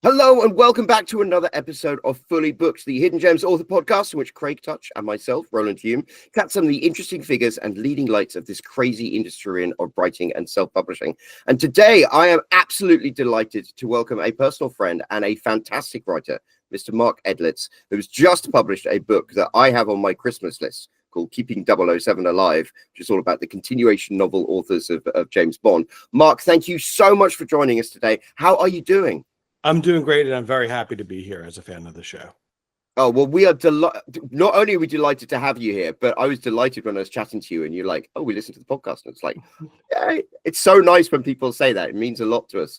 Hello and welcome back to another episode of Fully Booked, the Hidden Gems author podcast, in which Craig Touch and myself, Roland, cat some of the interesting figures and leading lights of this crazy industry of writing and self-publishing. And today I am absolutely delighted to welcome a personal friend and a fantastic writer, Mr. Mark Edlitz, who's just published a book that I have on my Christmas list called Keeping 007 Alive, which is all about the continuation novel authors of James Bond. Mark, thank you so much for joining us today. How are you doing? I'm doing great, and I'm very happy to be here as a fan of the show. Oh, well, we are not only are we delighted to have you here, but I was delighted when I was chatting to you and you're like, oh, we listened to the podcast. And it's like, yeah, it's so nice when people say that. It means a lot to us.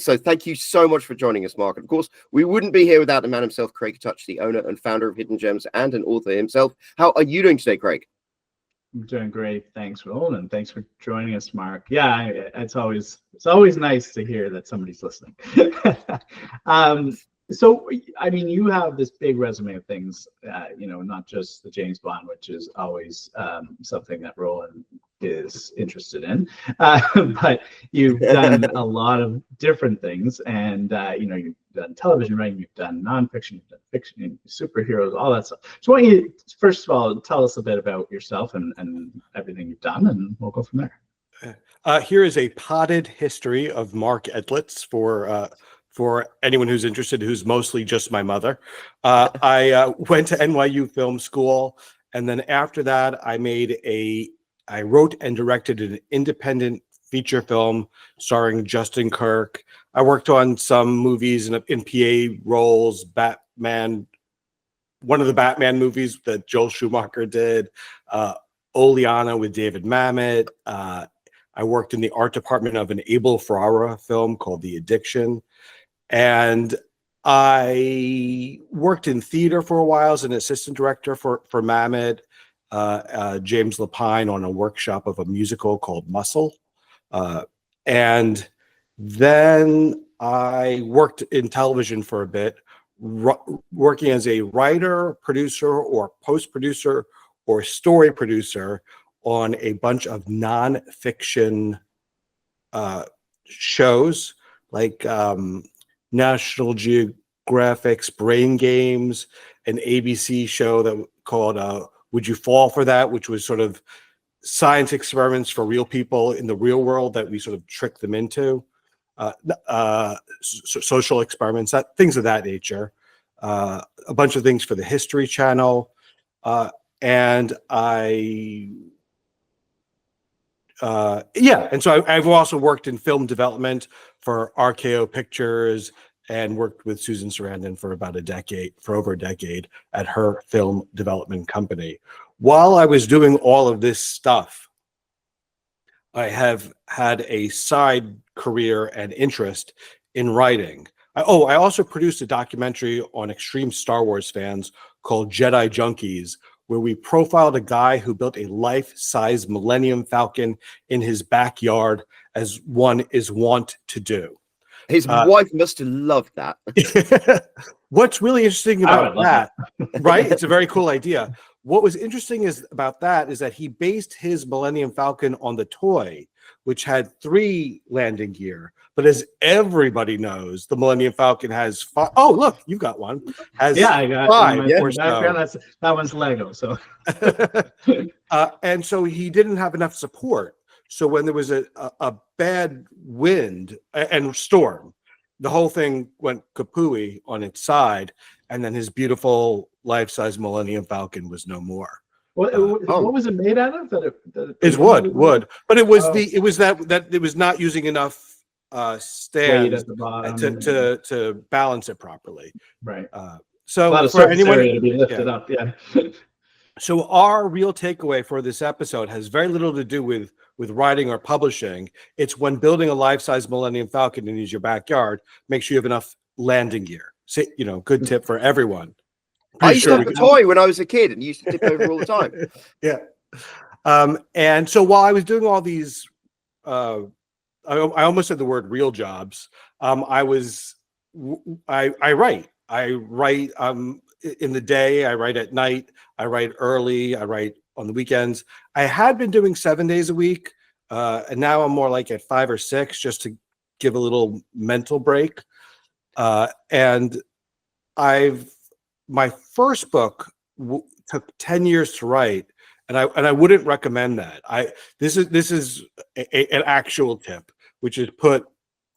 So thank you so much for joining us, Mark. Of course, we wouldn't be here without the man himself, Craig Touch, the owner and founder of Hidden Gems and an author himself. How are you doing today, Craig? I'm doing great. Thanks, Roland, and thanks for joining us, Mark. Yeah, it's always nice to hear that somebody's listening. So, I mean, you have this big resume of things, not just the James Bond, which is always something that Roland is interested in, but you've done a lot of different things, and you've done television writing, you've done nonfiction, you've done fiction, superheroes, all that stuff. So why don't you, first of all, tell us a bit about yourself and everything you've done, and we'll go from there. Here is a potted history of Mark Edlitz for anyone who's interested, who's mostly just my mother. I went to NYU Film School, and then after that, I wrote and directed an independent feature film starring Justin Kirk. I worked on some movies in PA roles, Batman, one of the Batman movies that Joel Schumacher did, Oleana with David Mamet. I worked in the art department of an Abel Ferrara film called The Addiction. And I worked in theater for a while as an assistant director for Mamet, James Lapine, on a workshop of a musical called Muscle. And then I worked in television for a bit, working as a writer, producer, or post-producer, or story producer on a bunch of nonfiction shows, like National Geographic's Brain Games, an ABC show that called Would You Fall for That, which was sort of science experiments for real people in the real world that we sort of tricked them into, social experiments, things of that nature, a bunch of things for the History Channel, and so I've also worked in film development for RKO Pictures and worked with Susan Sarandon for over a decade at her film development company. While I was doing all of this stuff, I have had a side career and interest in writing. I also produced a documentary on extreme Star Wars fans called Jedi Junkies, where we profiled a guy who built a life-size Millennium Falcon in his backyard, as one is wont to do. His wife must have loved that. What's really interesting about that, right? It's a very cool idea. What was interesting about that is that he based his Millennium Falcon on the toy, which had 3 landing gear. But as everybody knows, the Millennium Falcon has 5. Oh, look, you've got one. I got 5. That one's Lego. So, and so he didn't have enough support. So when there was a bad wind and storm, the whole thing went kapooey on its side, and then his beautiful life-size Millennium Falcon was no more. What was it made out of? It's wood, but it was that it was not using enough stands to balance it properly. Right. So for anyone to be lifted up, yeah. So our real takeaway for this episode has very little to do with writing or publishing. It's when building a life-size Millennium Falcon and use your backyard, make sure you have enough landing gear. So, good tip for everyone. I used to have a toy when I was a kid and used to tip over all the time. Yeah. And so while I was doing all these, I almost said the word real jobs. I write. I write in the day. I write at night. I write early. I write on the weekends. I had been doing 7 days a week, and now I'm more like at 5 or 6, just to give a little mental break. And my first book took 10 years to write, and I wouldn't recommend that. This is an actual tip, which is put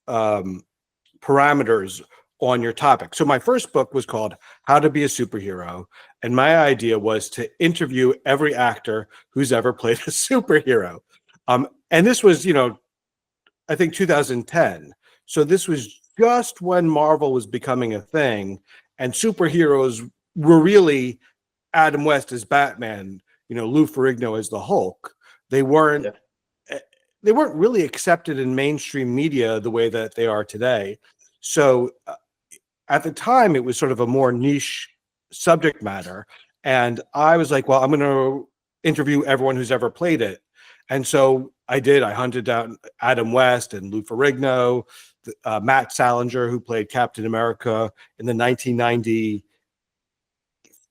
parameters on your topic. So my first book was called How to Be a Superhero, and my idea was to interview every actor who's ever played a superhero. And this was, I think 2010. So this was just when Marvel was becoming a thing, and superheroes were really Adam West as Batman, Lou Ferrigno as the Hulk. They weren't really accepted in mainstream media the way that they are today. So at the time, it was sort of a more niche subject matter. And I was like, well, I'm going to interview everyone who's ever played it. And so I did. I hunted down Adam West and Lou Ferrigno, Matt Salinger, who played Captain America in the 1990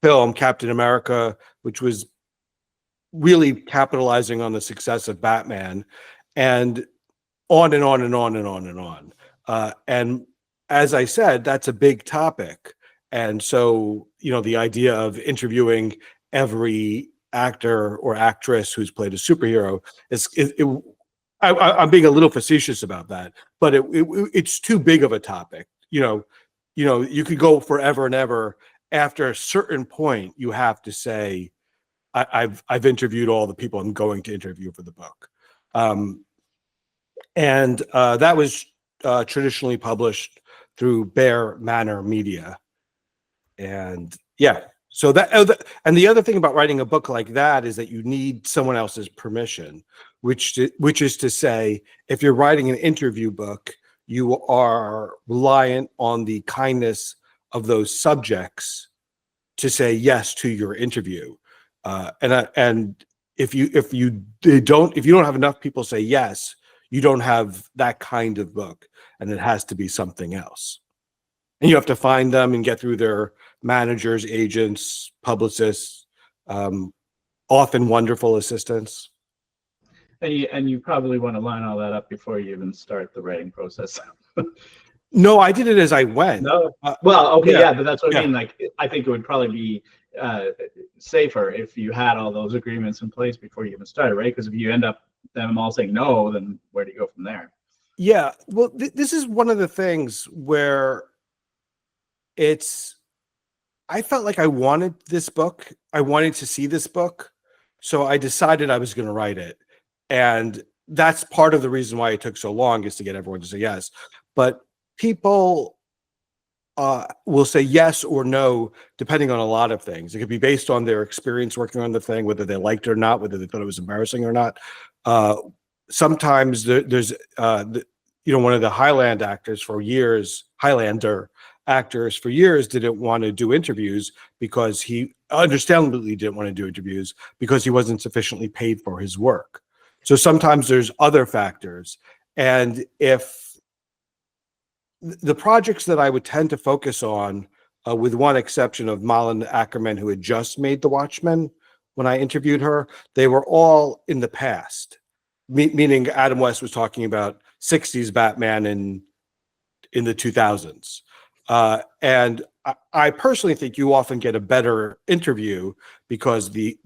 film Captain America, which was really capitalizing on the success of Batman, and on and on and on and on and on. And as I said, that's a big topic. And so, the idea of interviewing every actor or actress who's played a superhero I'm being a little facetious about that, but it's too big of a topic. You could go forever and ever. After a certain point, you have to say, I've interviewed all the people I'm going to interview for the book. And that was traditionally published through Bear Manor Media. And so and the other thing about writing a book like that is that you need someone else's permission, which is to say, if you're writing an interview book, you are reliant on the kindness of those subjects to say yes to your interview. And if you don't have enough people say yes, you don't have that kind of book, and it has to be something else. And you have to find them and get through their managers, agents, publicists, often wonderful assistants. And you probably want to line all that up before you even start the writing process. No, I did it as I went. No, well, okay, yeah, but that's what I mean. Like, I think it would probably be safer if you had all those agreements in place before you even started, right? Because if you end up them all saying no, then where do you go from there? Yeah, well, this is one of the things where I felt like I wanted this book. I wanted to see this book. So I decided I was going to write it. And that's part of the reason why it took so long, is to get everyone to say yes. But people will say yes or no, depending on a lot of things. It could be based on their experience working on the thing, whether they liked it or not, whether they thought it was embarrassing or not. Sometimes there's one of the Highlander actors for years didn't want to do interviews because he understandably didn't want to do interviews because he wasn't sufficiently paid for his work. So sometimes there's other factors. And if the projects that I would tend to focus on, with one exception of Malin Ackerman, who had just made The Watchmen when I interviewed her, they were all in the past, meaning Adam West was talking about 60s Batman in the 2000s. And I personally think you often get a better interview because the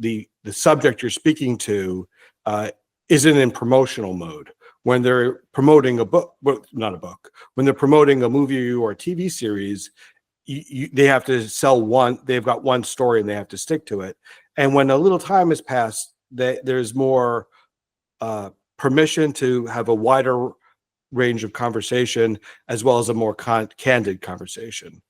subject you're speaking to isn't in promotional mode. When they're promoting a book, well, not a book, when they're promoting a movie or a TV series, they have to sell one. They've got one story and they have to stick to it. And when a little time has passed, there's more permission to have a wider range of conversation, as well as a more candid conversation.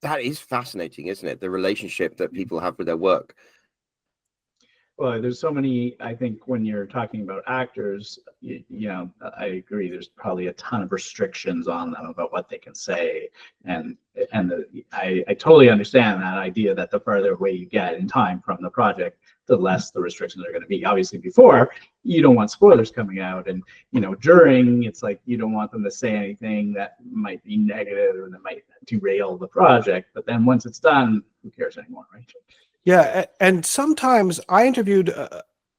That is fascinating, isn't it? The relationship that people have with their work. Well, there's so many, I think when you're talking about actors, I agree, there's probably a ton of restrictions on them about what they can say. And I totally understand that idea that the further away you get in time from the project, the less the restrictions are going to be. Obviously, before, you don't want spoilers coming out, and during, it's like you don't want them to say anything that might be negative or that might derail the project. But then once it's done, who cares anymore, right? Yeah, and sometimes I interviewed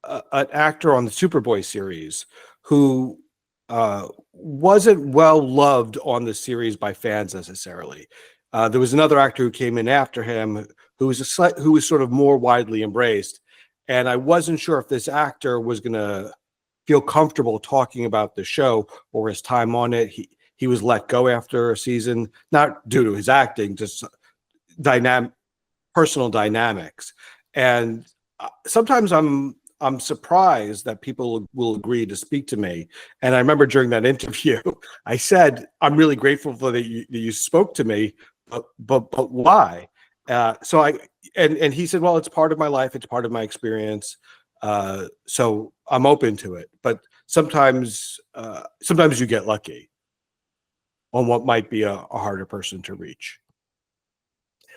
an actor on the Superboy series who wasn't well loved on the series by fans necessarily. There was another actor who came in after him who was sort of more widely embraced, and I wasn't sure if this actor was going to feel comfortable talking about the show or his time on it. He was let go after a season, not due to his acting, just personal dynamics. And sometimes I'm surprised that people will agree to speak to me. And I remember during that interview, I said, "I'm really grateful for that you spoke to me, but why?" And he said, "Well, it's part of my life. It's part of my experience. So I'm open to it. But sometimes you get lucky on what might be a harder person to reach."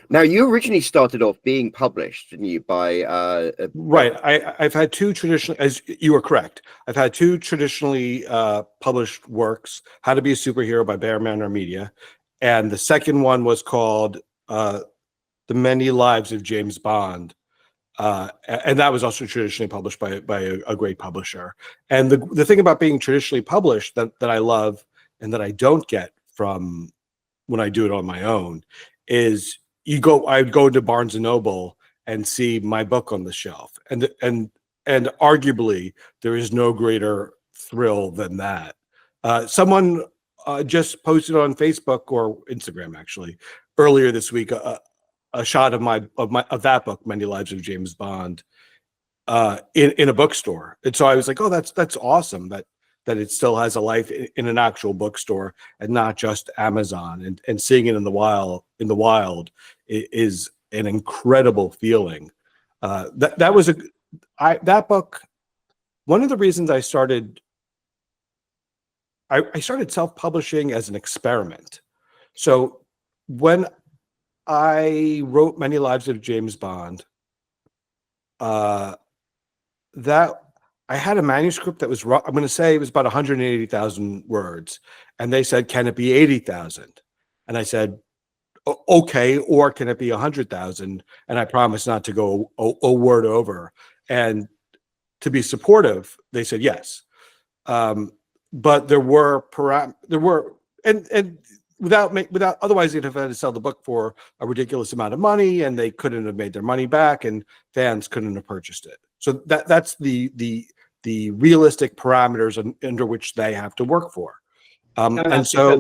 Now, you originally started off being published, didn't you? Right. I've had two traditional, as you were correct. I've had two traditionally published works: How to Be a Superhero by Bear Manor Media, and the second one was called The Many Lives of James Bond. And that was also traditionally published by a great publisher. And the thing about being traditionally published that I love and that I don't get from when I do it on my own is I'd go to Barnes and Noble and see my book on the shelf, and arguably there is no greater thrill than that. Someone just posted on Facebook or Instagram actually earlier this week a shot of that book, Many Lives of James Bond, in a bookstore. And so I was like, oh, that's awesome that it still has a life in an actual bookstore and not just Amazon. And seeing it in the wild is an incredible feeling. That book. One of the reasons I started self-publishing as an experiment. So when I wrote Many Lives of James Bond, that I had a manuscript that was, I'm going to say it was about 180,000 words. And they said, "Can it be 80,000? And I said, "Okay, or can it be 100,000? And I promised not to go a word over. And to be supportive, they said yes. But there were, and without otherwise they'd have had to sell the book for a ridiculous amount of money, and they couldn't have made their money back, and fans couldn't have purchased it. So that's the realistic parameters under which they have to work for. And so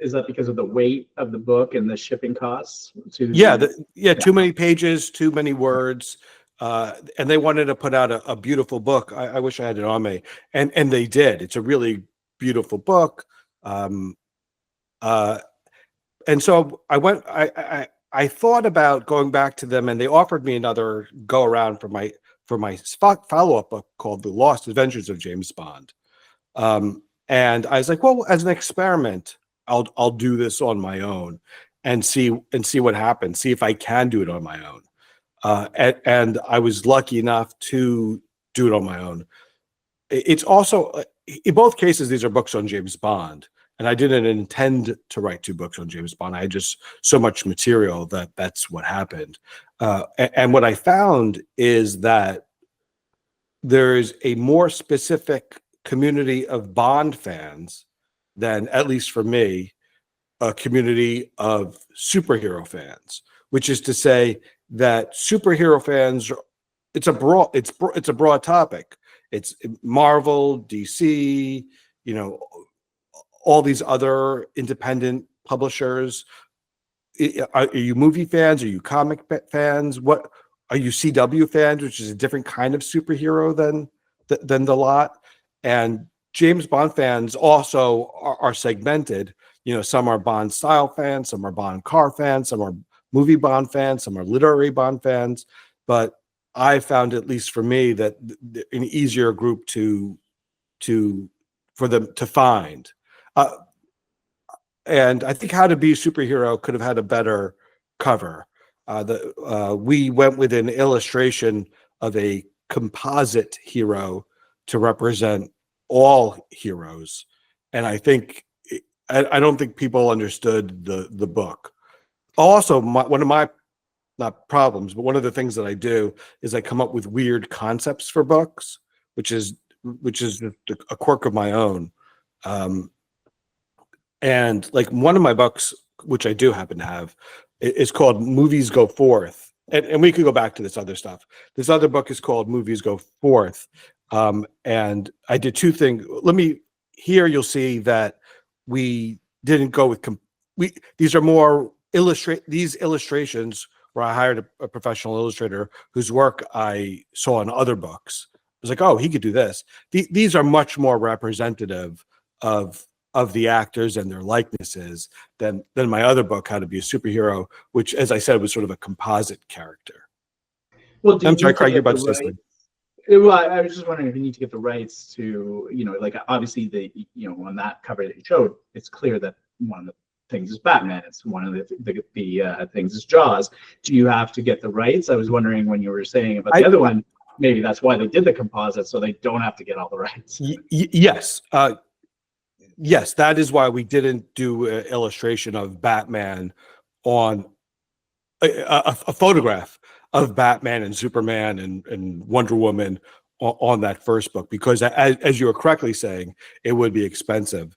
is that because of the weight of the book and the shipping costs? Too many pages, too many words. And they wanted to put out a beautiful book. I wish I had it on me. And they did. It's a really beautiful book. And so I thought about going back to them, and they offered me another go around for my follow-up book called The Lost Adventures of James Bond. And I was like, well, as an experiment, I'll do this on my own and see what happens, see if I can do it on my own. And I was lucky enough to do it on my own. It's also, in both cases, these are books on James Bond. And I didn't intend to write two books on James Bond. I had just so much material that's what happened. And what I found is that there's a more specific community of Bond fans than, at least for me, a community of superhero fans, which is to say that superhero fans, it's a broad topic. It's Marvel, DC, all these other independent publishers. Are you movie fans? Are you comic fans? What are you, CW fans, which is a different kind of superhero than the lot? And James Bond fans also are segmented. Some are Bond style fans, some are Bond car fans, some are movie Bond fans, some are literary Bond fans. But I found, at least for me, that an easier group for them to find. And I think How to Be a Superhero could have had a better cover. We went with an illustration of a composite hero to represent all heroes, and I don't think people understood the book. Also, one of my, not problems, but one of the things that I do is I come up with weird concepts for books, which is a quirk of my own. And like one of my books, which I do happen to have, is called Movies Go Forth. And we could go back to this other stuff. This other book is called Movies Go Forth. And I did two things. Here you'll see that we didn't go with, these are more these illustrations where I hired a professional illustrator whose work I saw in other books. I was like, oh, he could do this. These are much more representative of the actors and their likenesses than my other book, How to Be a Superhero, which, as I said, was sort of a composite character. Well, I'm sorry, Craig, you're about to say something. Well, I was just wondering if you need to get the rights to, like obviously on that cover that you showed, it's clear that one of the things is Batman. It's one of the things is Jaws. Do you have to get the rights? I was wondering when you were saying about the other one, maybe that's why they did the composite, so they don't have to get all the rights. Yes. Yes, that is why we didn't do an illustration of Batman on a photograph of Batman and Superman and Wonder Woman on that first book, because as you were correctly saying, it would be expensive.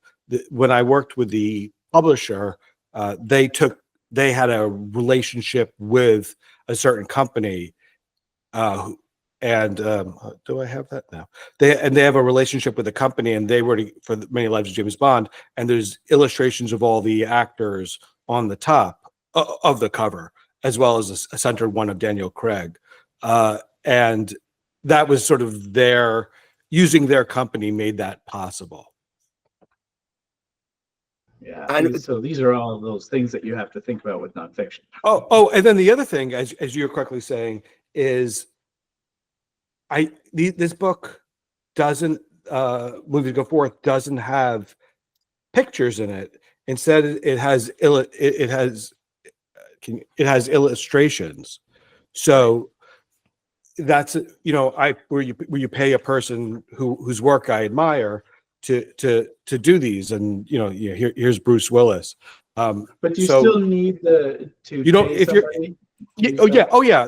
When I worked with the publisher, they had a relationship with a certain company, and do I have that now? They have a relationship with the company, and they were for the Many Lives of James Bond, and there's illustrations of all the actors on the top of the cover, as well as a centered one of Daniel Craig, and that was sort of using their company made that possible. Yeah, and so these are all those things that you have to think about with nonfiction. Oh, and then the other thing, as you're correctly saying, is this book doesn't Movies Go Forth doesn't have pictures in it. Instead, it has illustrations. So that's where you pay a person whose work I admire to do these, and here's Bruce Willis. But you still need to pay somebody? Oh yeah.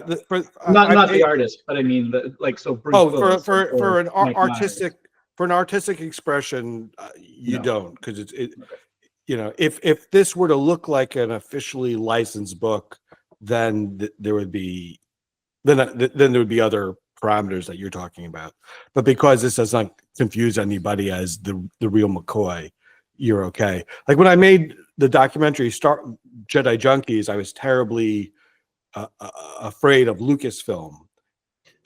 Not the artist, but I mean, Bruce Willis, for an artistic expression, you don't, because if this were to look like an officially licensed book, then there would be other parameters that you're talking about. But because this does not confuse anybody as the real McCoy, you're okay. Like when I made the documentary Jedi Junkies, I was terribly afraid of Lucasfilm,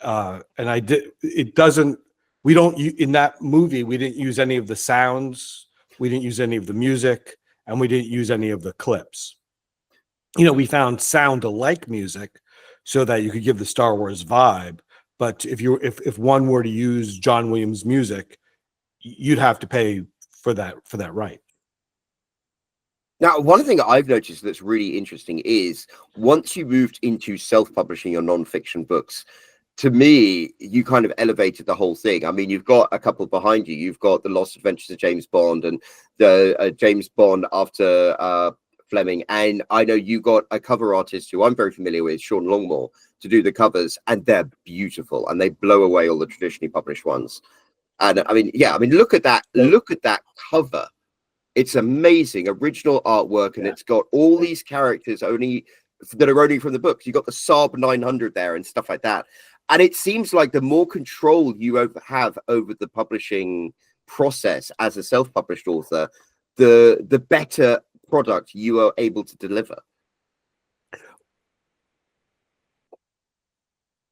and in that movie we didn't use any of the sounds, we didn't use any of the music, and we didn't use any of the clips. We found sound alike music so that you could give the Star Wars vibe, but if one were to use John Williams music, you'd have to pay for that right. Now, one thing that I've noticed that's really interesting is once you moved into self-publishing your non-fiction books, to me, you kind of elevated the whole thing. I mean, you've got a couple behind you. You've got The Lost Adventures of James Bond and the James Bond after Fleming. And I know you got a cover artist who I'm very familiar with, Sean Longmore, to do the covers, and they're beautiful and they blow away all the traditionally published ones. And look at that. Look at that cover. It's amazing, original artwork, and it's got all these characters that are only from the books. You got the Saab 900 there and stuff like that. And it seems like the more control you have over the publishing process as a self-published author, the better product you are able to deliver.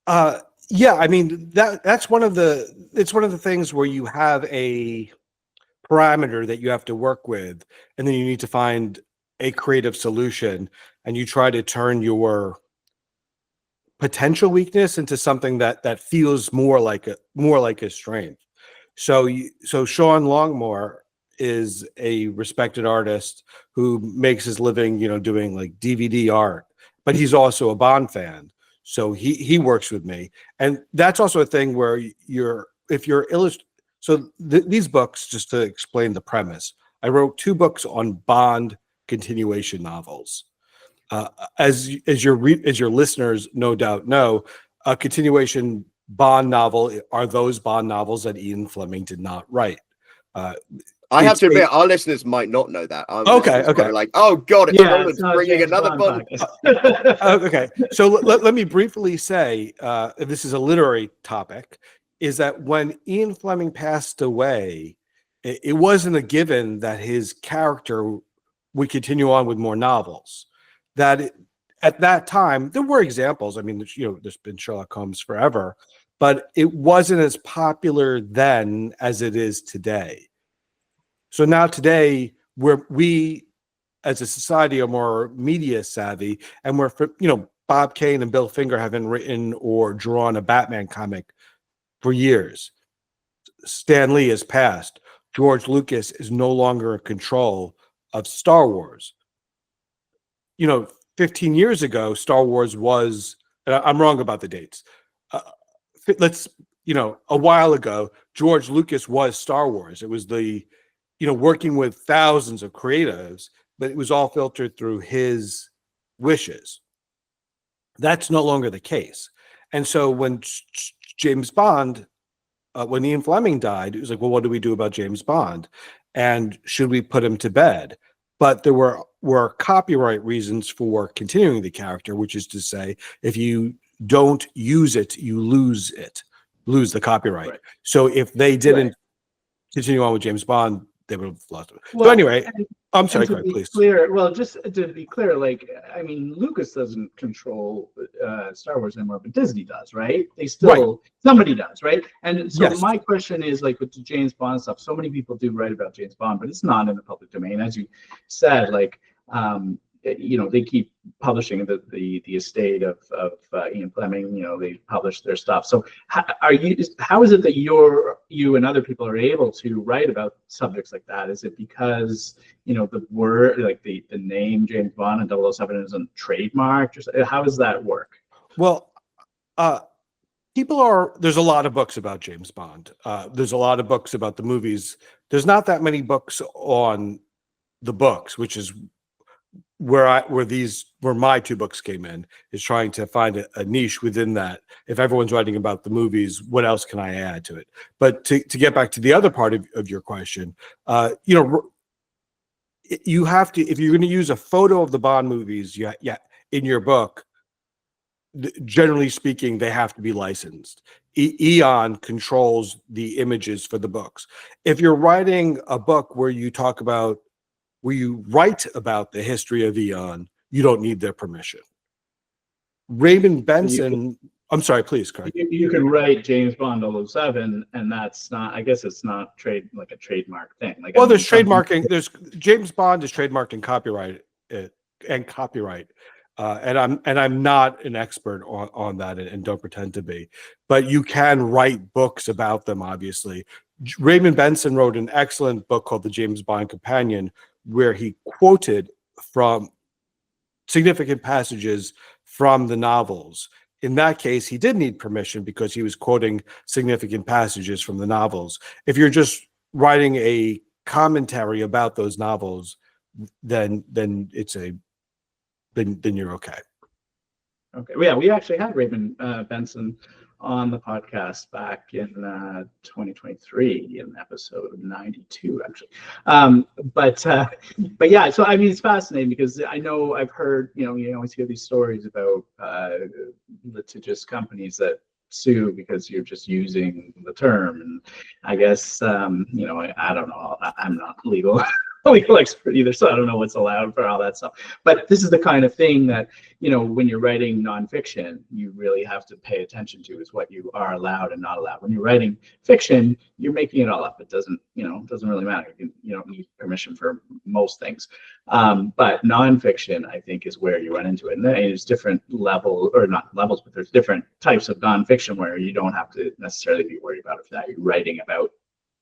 Yeah, I mean that's one of the things where you have a parameter that you have to work with, and then you need to find a creative solution, and you try to turn your potential weakness into something that feels more like a strength. So Sean Longmore is a respected artist who makes his living, doing like DVD art, but he's also a Bond fan. So he works with me, and that's also a thing where these books, just to explain the premise, I wrote 2 books on Bond continuation novels. As your listeners no doubt know, a continuation Bond novel are those Bond novels that Ian Fleming did not write. I have to admit, our listeners might not know that. Our Okay, listeners might okay. be like, oh God, it's Yeah, Roland's it's not a bringing James another Bond Bond. podcast. Okay, so let me briefly say, this is a literary topic, is that when Ian Fleming passed away, it wasn't a given that his character would continue on with more novels. At that time, there were examples. I mean, there's been Sherlock Holmes forever, but it wasn't as popular then as it is today. So now today, we as a society are more media savvy, and Bob Kane and Bill Finger haven't written or drawn a Batman comic for years. Stan Lee has passed. George Lucas is no longer in control of Star Wars. 15 years ago, Star Wars was, and I'm wrong about the dates. A while ago, George Lucas was Star Wars. It was working with thousands of creatives, but it was all filtered through his wishes. That's no longer the case. And so when James Bond, when Ian Fleming died, it was like, well, what do we do about James Bond? And should we put him to bed? But there were copyright reasons for continuing the character, which is to say, if you don't use it, you lose the copyright. Right. So if they didn't continue on with James Bond, they would have lost it. Well, so anyway, I'm sorry, go ahead, please. Just to be clear, Lucas doesn't control Star Wars anymore, but Disney does, right? They still, somebody does, right? And so my question is, with the James Bond stuff, so many people do write about James Bond, but it's not in the public domain. As you said, they keep publishing the estate of Ian Fleming. They publish their stuff. So how is it that you and other people are able to write about subjects like that? Is it because the word, the name James Bond and 007 isn't trademarked, or how does that work? Well, there's a lot of books about James Bond. There's a lot of books about the movies. There's not that many books on the books, which is where my two books came in, is trying to find a niche within that. If everyone's writing about the movies, what else can I add to it? But to get back to the other part of your question, you have to, if you're going to use a photo of the Bond movies, in your book, generally speaking, they have to be licensed. Eon controls the images for the books. If you're writing a book where you write about the history of Eon, you don't need their permission. Raymond Benson, I'm sorry, please, Craig. You could write James Bond 007, and that's not, I guess it's not a trademark thing. There's trademarking. There's James Bond is trademarked and copyright. And I'm not an expert on that, and don't pretend to be. But you can write books about them, obviously. Raymond Benson wrote an excellent book called The James Bond Companion, where he quoted from significant passages from the novels. In that case, he did need permission because he was quoting significant passages from the novels. If you're just writing a commentary about those novels, then you're okay. Okay. Well, yeah, we actually had Raymond Benson on the podcast back in 2023 in episode 92, actually. But yeah, so I mean, it's fascinating because I know I've heard, you always hear these stories about litigious companies that sue because you're just using the term. And I guess, I don't know, I'm not legal expert either, so I don't know what's allowed for all that stuff. But this is the kind of thing that, when you're writing nonfiction, you really have to pay attention to, is what you are allowed and not allowed. When you're writing fiction, you're making it all up. It doesn't really matter. You don't need permission for most things. But nonfiction, I think, is where you run into it. And there's different levels, or not levels, but there's different types of nonfiction where you don't have to necessarily be worried about it for that. You're writing about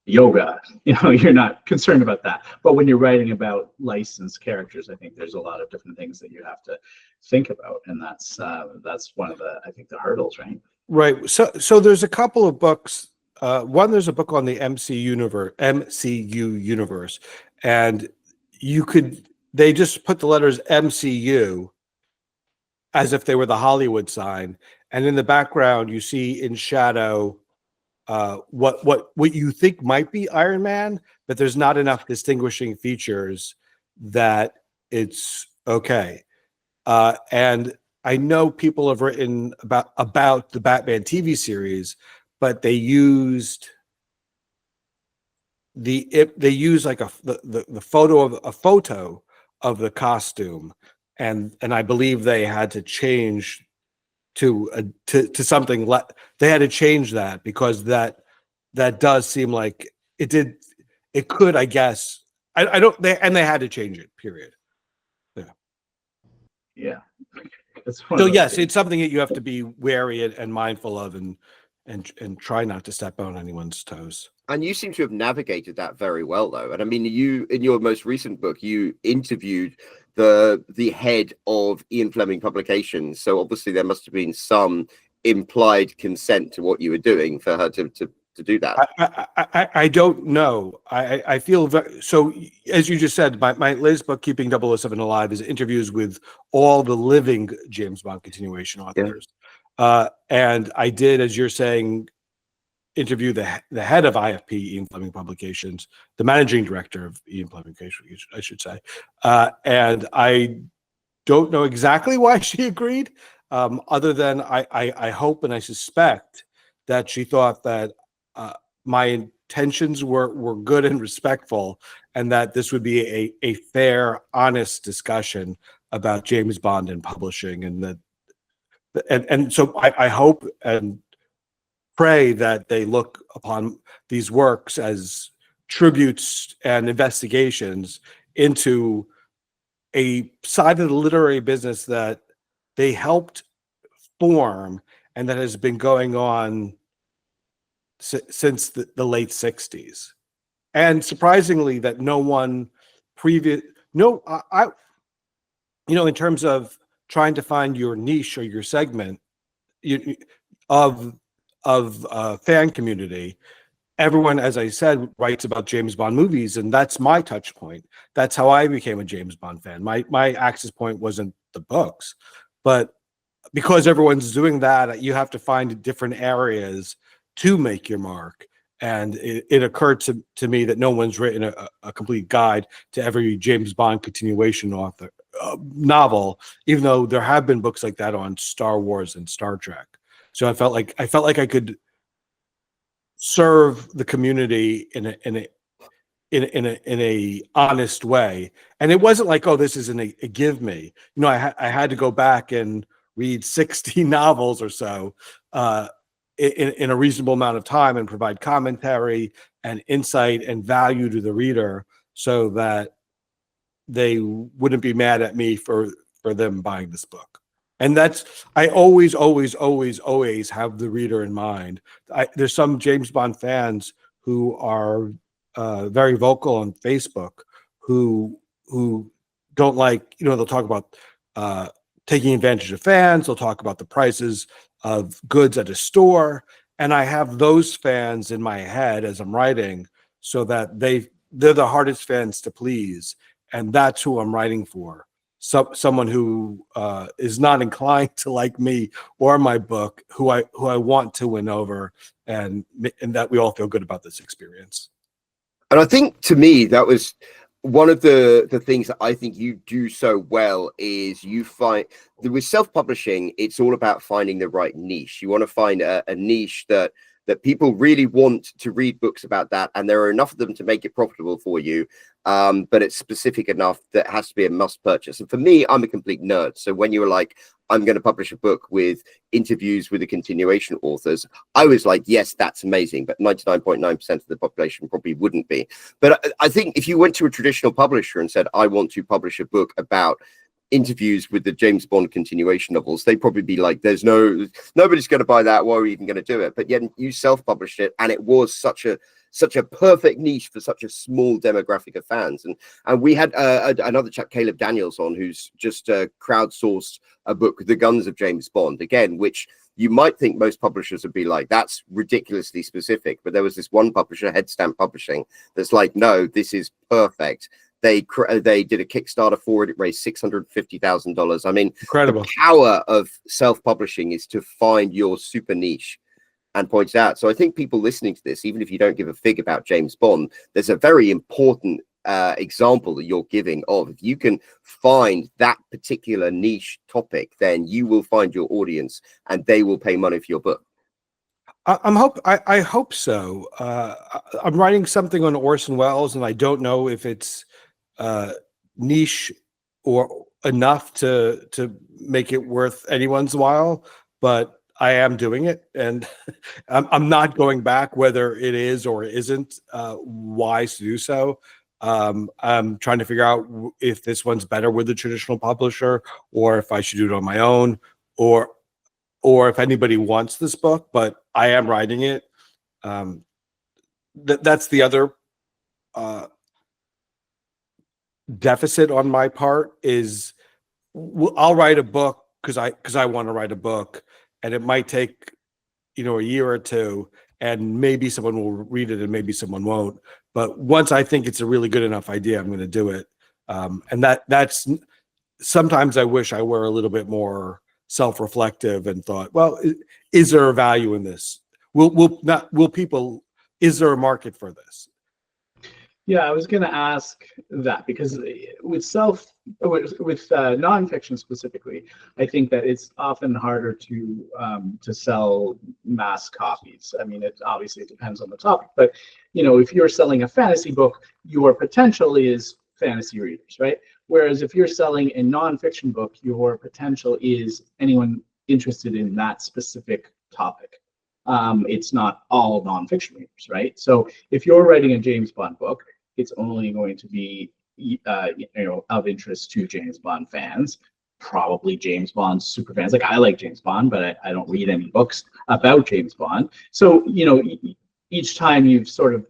yoga, you're not concerned about that. But when you're writing about licensed characters, I think there's a lot of different things that you have to think about, and that's one of the, I think, the hurdles, right? Right. So there's a couple of books. There's a book on the MCU universe, and they just put the letters MCU as if they were the Hollywood sign, and in the background you see in shadow what you think might be Iron Man, but there's not enough distinguishing features that it's okay. And I know people have written about the Batman TV series, but they used like the photo of the costume, and I believe they had to change to something they had to change that because that does seem like it could, I guess. I don't they had to change it, period. Yeah. So yes, it's something that you have to be wary and mindful of, and try not to step on anyone's toes. And you seem to have navigated that very well, though. And I mean, you, in your most recent book, you interviewed the head of Ian Fleming Publications. So obviously there must have been some implied consent to what you were doing for her to do that. I don't know. I feel so, as you just said, my latest book, Keeping 007 Alive, is interviews with all the living James Bond continuation authors. Yeah. And I did, as you're saying, interview the head of IFP, Ian Fleming Publications, the managing director of Ian Fleming Publications, I should say. And I don't know exactly why she agreed, other than I hope and I suspect that she thought that my intentions were good and respectful, and that this would be a fair, honest discussion about James Bond and publishing, and so I hope and pray that they look upon these works as tributes and investigations into a side of the literary business that they helped form and that has been going on since the late 60s. And surprisingly, that no one in terms of trying to find your niche or your segment of fan community, everyone, as I said, writes about James Bond movies, and that's my touch point. That's how I became a James Bond fan. My access point wasn't the books, but because everyone's doing that, you have to find different areas to make your mark. And it occurred to me that no one's written a complete guide to every James Bond continuation author novel, even though there have been books like that on Star Wars and Star Trek. So I felt like I could serve the community in a honest way. And it wasn't like, oh, this isn't a give me. I had to go back and read 60 novels or so in a reasonable amount of time and provide commentary and insight and value to the reader so that they wouldn't be mad at me for them buying this book. And I always have the reader in mind. There's some James Bond fans who are very vocal on Facebook who don't like, they'll talk about taking advantage of fans. They'll talk about the prices of goods at a store. And I have those fans in my head as I'm writing so that they're the hardest fans to please. And that's who I'm writing for. Someone who is not inclined to like me or my book, who I want to win over, and that we all feel good about this experience. And I think, to me, that was one of the things that I think you do so well is you find that with self-publishing, it's all about finding the right niche. You want to find a niche that people really want to read books about that, and there are enough of them to make it profitable for you. But it's specific enough that it has to be a must purchase. And for me, I'm a complete nerd. So when you were like, I'm going to publish a book with interviews with the continuation authors, I was like, yes, that's amazing. But 99.9% of the population probably wouldn't be. But I think if you went to a traditional publisher and said, I want to publish a book about interviews with the James Bond continuation novels, they'd probably be like, nobody's going to buy that. Why are we even going to do it? But yet you self-published it, and it was such a perfect niche for such a small demographic of fans. And we had another chap, Caleb Daniels, on, who's just crowdsourced a book, The Guns of James Bond, again, which you might think most publishers would be like, that's ridiculously specific. But there was this one publisher, Headstamp Publishing, that's like, no, this is perfect. They did a Kickstarter for it. It raised $650,000. I mean, incredible. The power of self-publishing is to find your super niche. and points out. So I think people listening to this, even if you don't give a fig about James Bond, there's a very important example that you're giving of, if you can find that particular niche topic, then you will find your audience and they will pay money for your book. I hope so. I'm writing something on Orson Welles, and I don't know if it's niche or enough to make it worth anyone's while, but I am doing it, and I'm not going back whether it is or isn't wise to do so. I'm trying to figure out if this one's better with the traditional publisher, or if I should do it on my own, or if anybody wants this book. But I am writing it. That's the other deficit on my part is I'll write a book because I want to write a book, and it might take a year or two, and maybe someone will read it and maybe someone won't. But once I think it's a really good enough idea, I'm going to do it. And that's sometimes I wish I were a little bit more self-reflective and thought, well, is there a value in this? Is there a market for this? Yeah, I was going to ask that, because with nonfiction specifically, I think that it's often harder to sell mass copies. I mean, it obviously depends on the topic, but if you're selling a fantasy book, your potential is fantasy readers, right? Whereas if you're selling a nonfiction book, your potential is anyone interested in that specific topic. It's not all nonfiction readers, right? So if you're writing a James Bond book, it's only going to be of interest to James Bond fans, probably James Bond super fans. Like, I like James Bond, but I don't read any books about James Bond. So each time you've sort of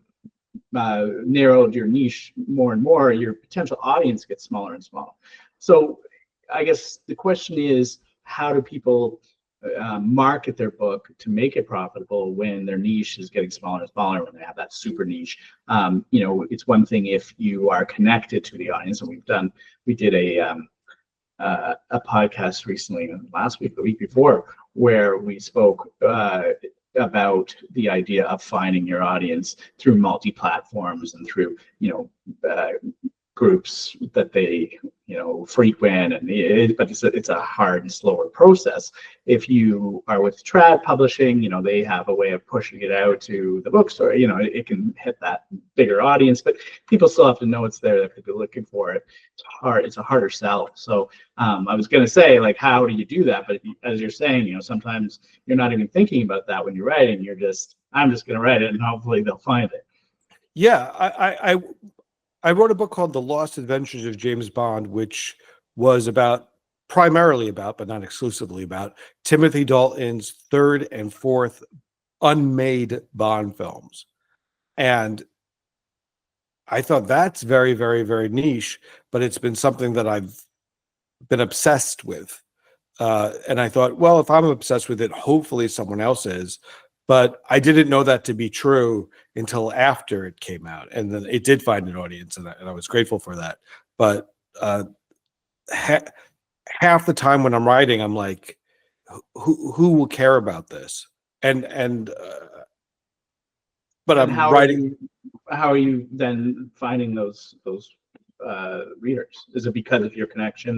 narrowed your niche more and more, your potential audience gets smaller and smaller. So I guess the question is, how do people market their book to make it profitable when their niche is getting smaller and smaller, when they have that super niche? It's one thing if you are connected to the audience, and we did a podcast recently, last week, the week before, where we spoke about the idea of finding your audience through multi-platforms and through groups that they frequent, but it's a hard and slower process. If you are with Trad Publishing, they have a way of pushing it out to the bookstore. It can hit that bigger audience, but people still have to know it's there. They could be looking for it. It's a harder sell. So I was going to say, like, how do you do that? But as you're saying, sometimes you're not even thinking about that when you're writing. I'm just going to write it, and hopefully they'll find it. Yeah, I wrote a book called The Lost Adventures of James Bond, which was primarily about, but not exclusively about, Timothy Dalton's third and fourth unmade Bond films. And I thought that's very, very, very niche, but it's been something that I've been obsessed with. And I thought, well, if I'm obsessed with it, hopefully someone else is. But I didn't know that to be true until after it came out, and then it did find an audience, and I was grateful for that. But half the time when I'm writing, I'm like, who will care about this? But I'm writing. How are you then finding those readers? Is it because of your connection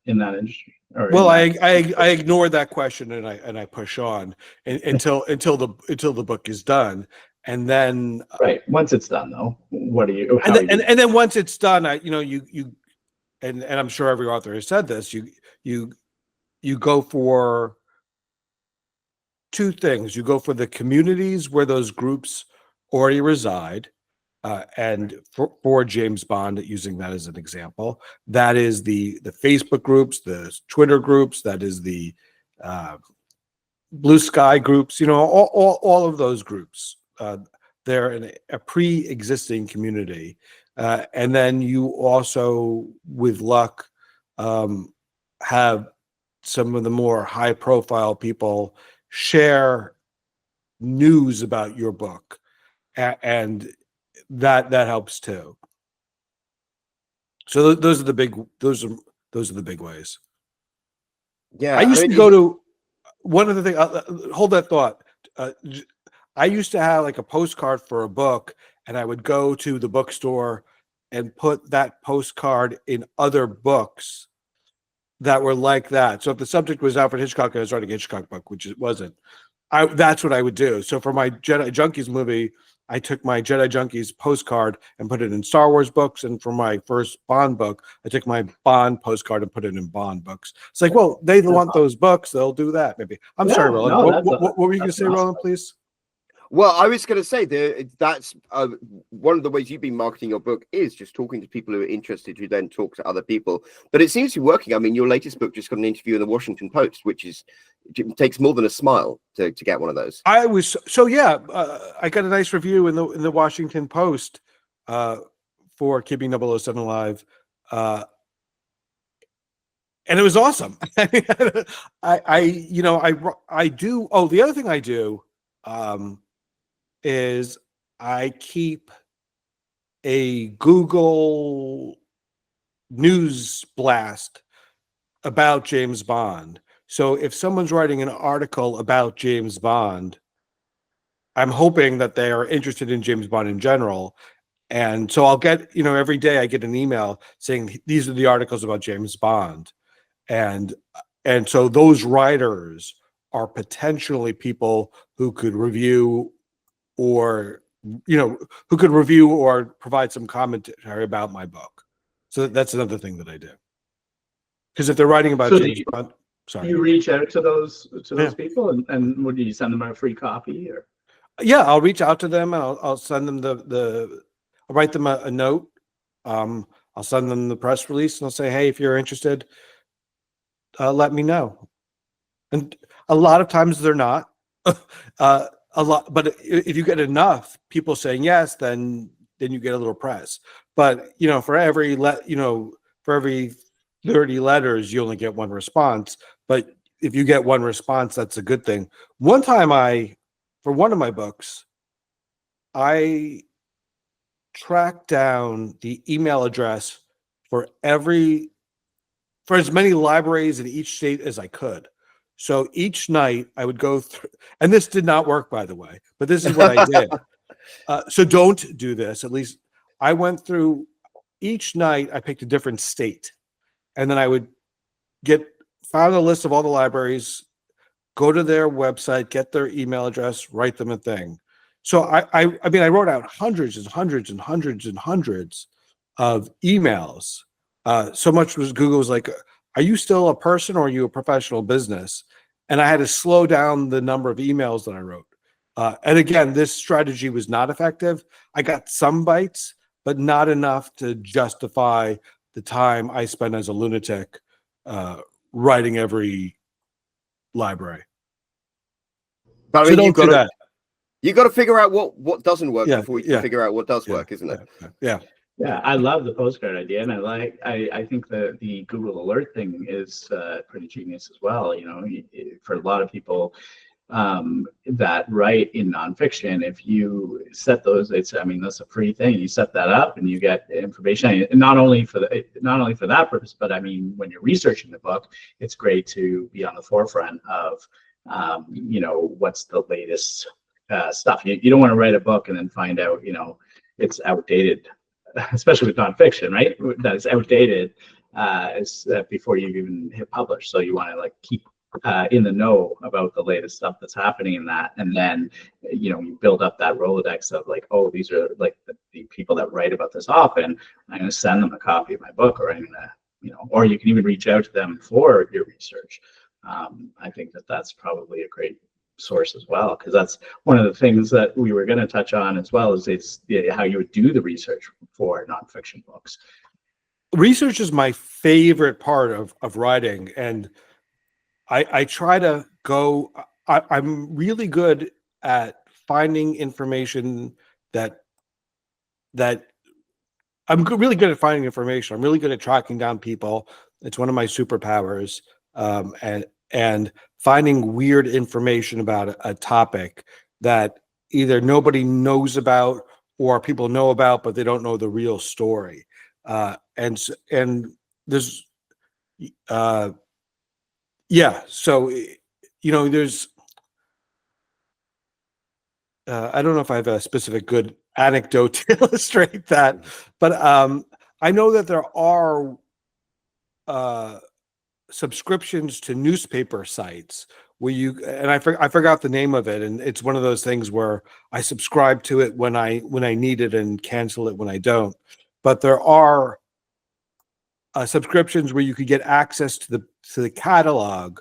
in that industry? Well, I ignore that question, and I push on until the book is done, and then right. Once it's done, though, what do you? And then once it's done, and I'm sure every author has said this. You go for two things. You go for the communities where those groups already reside. And for James Bond, using that as an example, that is the Facebook groups, the Twitter groups, that is the Blue Sky groups, all of those groups. They're in a pre-existing community. And then you also, with luck, have some of the more high-profile people share news about your book. And that helps too. So those are the big ways. Yeah, I used to go to one of the things. Hold that thought. I used to have like a postcard for a book, and I would go to the bookstore and put that postcard in other books that were like that. So if the subject was Alfred Hitchcock and I was writing a Hitchcock book, which it wasn't, that's what I would do. So for my Jedi Junkies movie, I took my Jedi Junkies postcard and put it in Star Wars books. And for my first Bond book, I took my Bond postcard and put it in Bond books. It's like, well, they want those books, they'll do that maybe. I'm sorry, Roland. No, what were you going to say, Roland, please? Well, I was going to say that's one of the ways you've been marketing your book is just talking to people who are interested, who then talk to other people. But it seems to be working. I mean, your latest book just got an interview in the Washington Post, which it takes more than a smile to get one of those. I got a nice review in the Washington Post for Keeping 007 Alive, and it was awesome. I do. Oh, the other thing I do is I keep a Google News blast about James Bond. So if someone's writing an article about James Bond, I'm hoping that they are interested in James Bond in general. And so I'll get, every day I get an email saying these are the articles about James Bond. And so those writers are potentially people who could review or provide some commentary about my book. So that's another thing that I do. Because if they're writing about James Bond, sorry. You reach out to those people, and what do you send them a free copy or? Yeah, I'll reach out to them and I'll send them I'll write them a note. I'll send them the press release and I'll say, hey, if you're interested, let me know. And a lot of times they're not. But if you get enough people saying yes, then you get a little press. But for every 30 letters, you only get one response. But if you get one response, that's a good thing. One time for one of my books, I tracked down the email address for as many libraries in each state as I could. So each night I would go through, and this did not work, by the way, but this is what I did. So don't do this. At least I went through each night. I picked a different state, and then I would found a list of all the libraries, go to their website, get their email address, write them a thing. So I wrote out hundreds and hundreds and hundreds and hundreds of emails. So much was Google was like, are you still a person or are you a professional business? And I had to slow down the number of emails that I wrote. And again, this strategy was not effective. I got some bites, but not enough to justify the time I spent as a lunatic writing every library. But so don't do that. You got to figure out what doesn't work before you can figure out what does work, isn't it? Yeah. Yeah, I love the postcard idea, and I think that the Google Alert thing is pretty genius as well. For a lot of people that write in nonfiction, if you set those, that's a free thing. You set that up, and you get information. And not only for that purpose, but when you're researching the book, it's great to be on the forefront of what's the latest stuff. You don't want to write a book and then find out it's outdated. Especially with nonfiction, right? That is outdated before you even hit publish. So you want to keep in the know about the latest stuff that's happening in that, and then you build up that Rolodex of these are the people that write about this often. I'm going to send them a copy of my book, or I'm going to or you can even reach out to them for your research. I think that's probably a great source as well, because that's one of the things that we were going to touch on as well, is how you would do the research for nonfiction books. Research is my favorite part of writing, and I try to go. I'm really good at finding information that I'm really good at finding information. I'm really good at tracking down people. It's one of my superpowers, and finding weird information about a topic that either nobody knows about or people know about, but they don't know the real story. And there's, so, there's, I don't know if I have a specific good anecdote to illustrate that, but I know that there are subscriptions to newspaper sites where you, and I forgot the name of it, and it's one of those things where I subscribe to it when I need it and cancel it when I don't. But there are subscriptions where you could get access to the catalog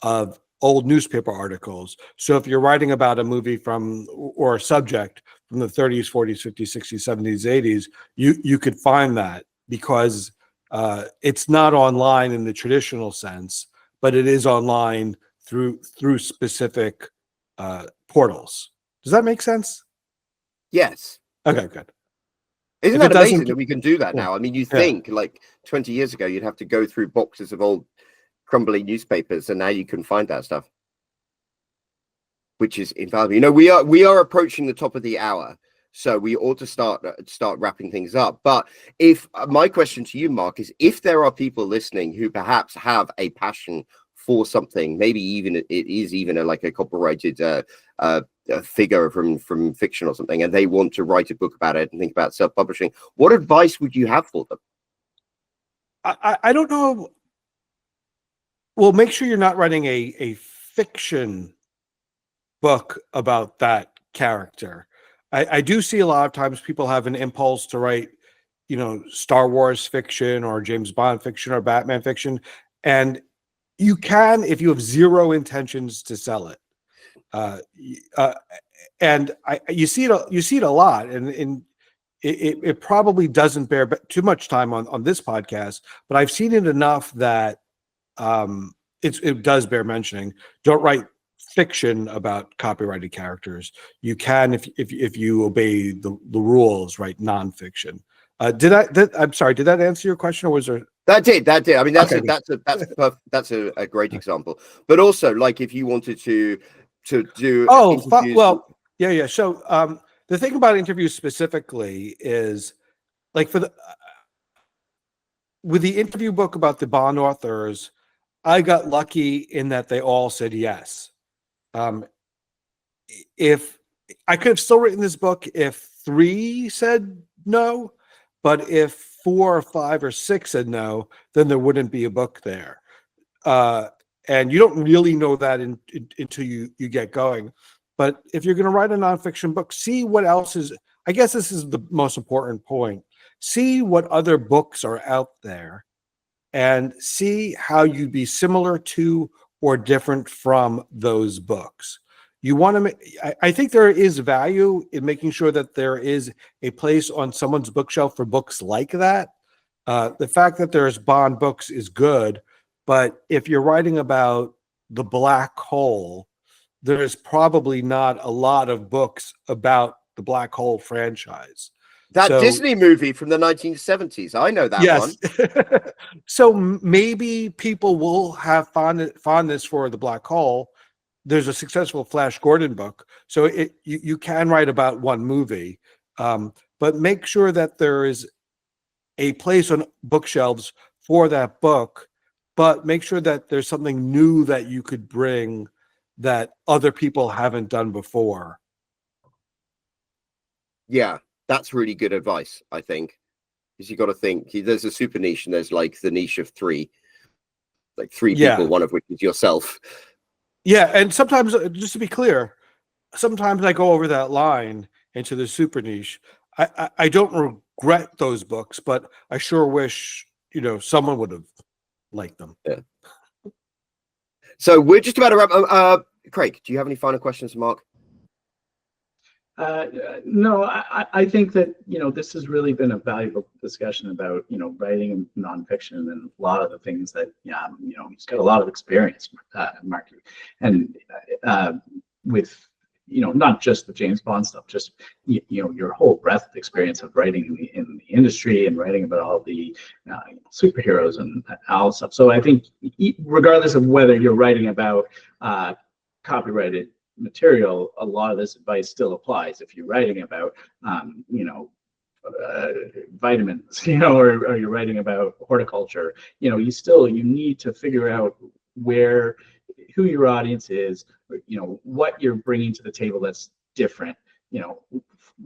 of old newspaper articles. So if you're writing about a movie or a subject from the 30s, 40s, 50s, 60s, 70s, 80s, you could find that, because it's not online in the traditional sense, but it is online through specific portals. Does that make sense? Yes. Okay, good. Isn't If it that amazing doesn't- that we can do that now? I mean, you think like 20 years ago, you'd have to go through boxes of old crumbly newspapers, and now you can find that stuff, which is invaluable. You know, we are approaching the top of the hour, so we ought to start wrapping things up. But if my question to you, Mark, is if there are people listening who perhaps have a passion for something, maybe even it is even like a copyrighted a figure from fiction or something, and they want to write a book about it and think about self-publishing, what advice would you have for them? I don't know. Well, make sure you're not writing a fiction book about that character. I do see a lot of times people have an impulse to write, Star Wars fiction or James Bond fiction or Batman fiction, and you can, if you have zero intentions to sell it. And you see it a lot, and it probably doesn't bear too much time on this podcast, but I've seen it enough that it does bear mentioning. Don't write fiction about copyrighted characters. You can, if you obey the rules, write nonfiction. I'm sorry, did that answer your question, or was there? That did. I mean, that's Okay. that's a great example. But also, like, if you wanted to do well, yeah. So the thing about interviews specifically is, like, with the interview book about the Bond authors, I got lucky in that they all said yes. If I could have still written this book if 3 said no, but if 4 or 5 or 6 said no, then there wouldn't be a book there. And you don't really know that until you get going. But if you're going to write a nonfiction book, see what else is. I guess this is the most important point. See what other books are out there, and see how you'd be similar to or different from those books. You want to make, I think there is value in making sure that there is a place on someone's bookshelf for books like that. The fact that there's Bond books is good, but if you're writing about the black hole, there's probably not a lot of books about the black hole franchise. That Disney movie from the 1970s. I know that one. So maybe people will have fondness for the black hole. There's a successful Flash Gordon book, so you can write about one movie, but make sure that there is a place on bookshelves for that book, but make sure that there's something new that you could bring that other people haven't done before. Yeah, that's really good advice, I think, because you got to think there's a super niche, and there's like the niche of 3, like 3 people, one of which is yourself. Yeah, and sometimes, just to be clear, sometimes I go over that line into the super niche. I don't regret those books, but I sure wish someone would have liked them. Yeah. So we're just about to wrap. Craig, do you have any final questions, Mark? No, I think that this has really been a valuable discussion about writing nonfiction and a lot of the things that he's got a lot of experience, Mark, and with not just the James Bond stuff, just your whole breadth of experience of writing in the industry and writing about all the superheroes and all stuff. So I think regardless of whether you're writing about copyrighted material, a lot of this advice still applies. If you're writing about vitamins, or you're writing about horticulture, you need to figure out who your audience is, what you're bringing to the table that's different, you know,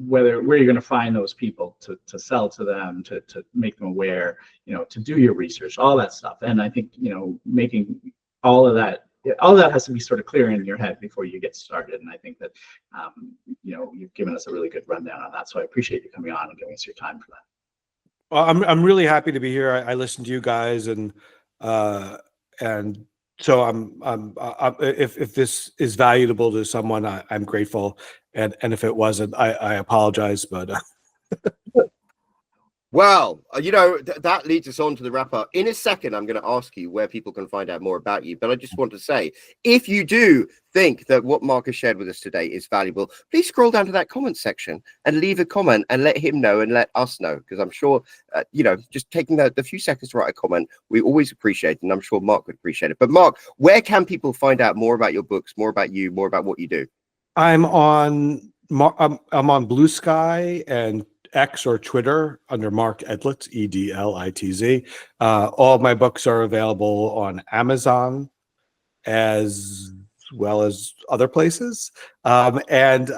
where you're going to find those people to sell to them, to make them aware, you know, to do your research, all that stuff. And I think, you know, making all of that has to be sort of clear in your head before you get started. And I think that, you know, you've given us a really good rundown on that. So I appreciate you coming on and giving us your time for that. Well, I'm really happy to be here. I listen to you guys, and so I'm if this is valuable to someone, I'm grateful, and if it wasn't, I apologize, but Well, you know, that leads us on to the wrap up. In a second, I'm going to ask you where people can find out more about you. But I just want to say, if you do think that what Mark has shared with us today is valuable, please scroll down to that comment section and leave a comment and let him know and let us know. Because I'm sure, you know, just taking the few seconds to write a comment, we always appreciate it. And I'm sure Mark would appreciate it. But Mark, where can people find out more about your books, more about you, more about what you do? I'm on Blue Sky and X or Twitter under Mark Edlitz, Edlitz. All of my books are available on Amazon as well as other places. And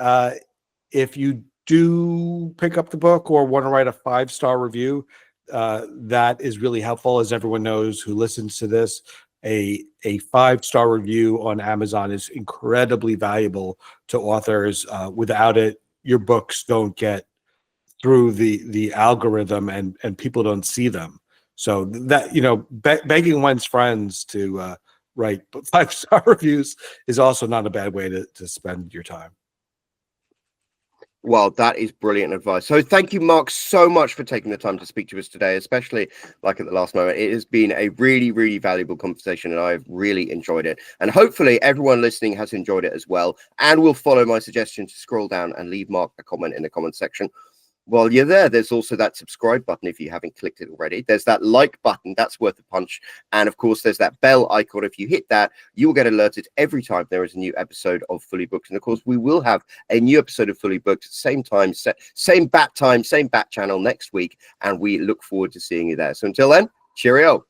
if you do pick up the book or want to write a 5-star review, that is really helpful. As everyone knows who listens to this, a 5-star review on Amazon is incredibly valuable to authors. Without it, your books don't get through the algorithm, and people don't see them. So that, you know, begging one's friends to write 5-star reviews is also not a bad way to spend your time. Well, that is brilliant advice. So thank you, Mark, so much for taking the time to speak to us today, especially like at the last moment. It has been a really, really valuable conversation, and I've really enjoyed it. And hopefully everyone listening has enjoyed it as well, and will follow my suggestion to scroll down and leave Mark a comment in the comment section. While you're there, there's also that subscribe button if you haven't clicked it already. There's that like button, that's worth a punch. And of course, there's that bell icon. If you hit that, you will get alerted every time there is a new episode of Fully Booked. And of course, we will have a new episode of Fully Booked, same time, same bat channel next week. And we look forward to seeing you there. So until then, cheerio.